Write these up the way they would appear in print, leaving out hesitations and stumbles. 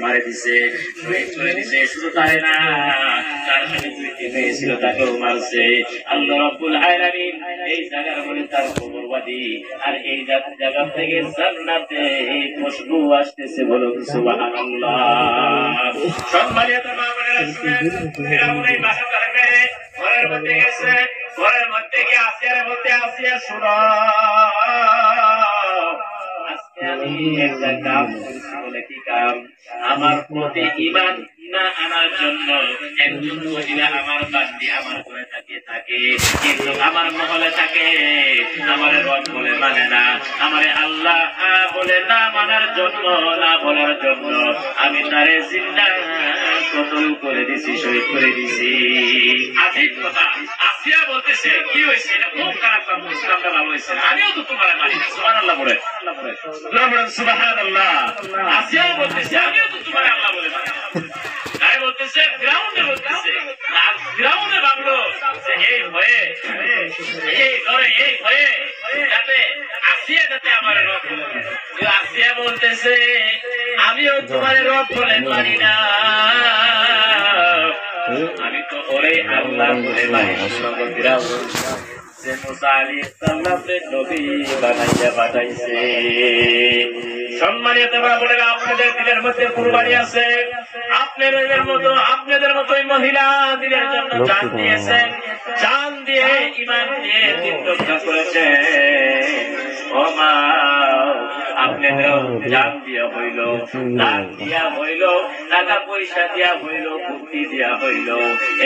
মারে দিছে, চলে দিছে। শুধু তাই না, তার সাথে দুইটি মেয়ে ছিল, তাকেও মারছে। আল্লাহ রাব্বুল আলামিন এই জায়গার মধ্যে তার কবরবাদী, আর এই জায়গা থেকে জান্নাতে এই খুশবু আসতেছে। বলো সুবহানাল্লাহ। সম্মানিত মা-বোনেরা শুনেন, ফিরআউন এই বাসাটার মেরে ঘরের মধ্যে গেছে। ঘরের মধ্যে গিয়ে আসিয়ার মধ্যে, আসিয়া শুনো, আজকে আমি একটা কাম করছি। বলে কি কাম? আমার প্রতি ঈমান না আনার জন্য একজন মহিলা আমার বান্দি আমার ঘরে থাকে, কিন্তু আমার মহলে থাকে, আমার রব বলে মানে না, আমার আল্লাহ বলে না মানার জন্য, না বলার জন্য আমি তারে জিন্দা কতল করে দিছি, শহীদ করে দিছি। আজীব কথা। আসিয়া বলতেছে, কি হয়েছে? এটা খুব খারাপ কাম করছে, কামটা ভালো হয়েছে না, আমিও তো তোমার মানি না। সুবহানাল্লাহ বলে, সুবহানাল্লাহ। আসিয়া বলতেছে, আমিও তো তোমার আল্লাহ বলে মানি না। তাই বলতেছে, ফিরআউনে বলতেছে, আর ফিরআউনে ভাবলো যে এই ভয়ে, এই ডরে, এই ভয়ে যাতে আসিয়া যাতে আমার রব বলে। আসিয়া বলতেছে, আমিও তোমার রব বলে মানি না, আমি তো ওরে আল্লাহ বলে মানি। ফিরআউন যে মুসা আলাইহিস সালামকে নবী বানাইয়া পাঠাইছে। সম্মানিত বলেন, আপনাদের দিলের মধ্যে কুরবানি আছে। আপনাদের মতোই মহিলা দিনের জন্য জান দিয়েছেন, জান দিয়ে ঈমান দিয়ে দিন রক্ষা করেছেন। ও মা, আপনাদেরও জান দিয়া হইল, দান দিয়া হইল, টাকা পয়সা দিয়া হইল, বুদ্ধি দিয়া হইল,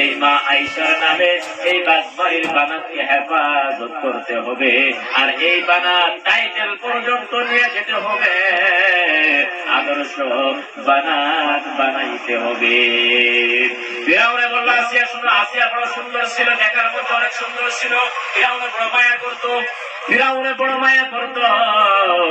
এই মা আয়েশার নামে এই বাসবাড়ির বানাতকে হেফাজত করতে হবে। আর এই বানাত টাইটেল পর্যন্ত নিয়ে যেতে হবে, আদর্শ বানাত বানাইতে হবে। ফিরআউনে বলল, আসিয়া শুনো, আসিয়া বড় সুন্দর ছিল, দেখার মধ্যে অনেক সুন্দর ছিল। ফিরআউনে বড় মায়া করতো, ফিরআউনে বড় মায়া করতো।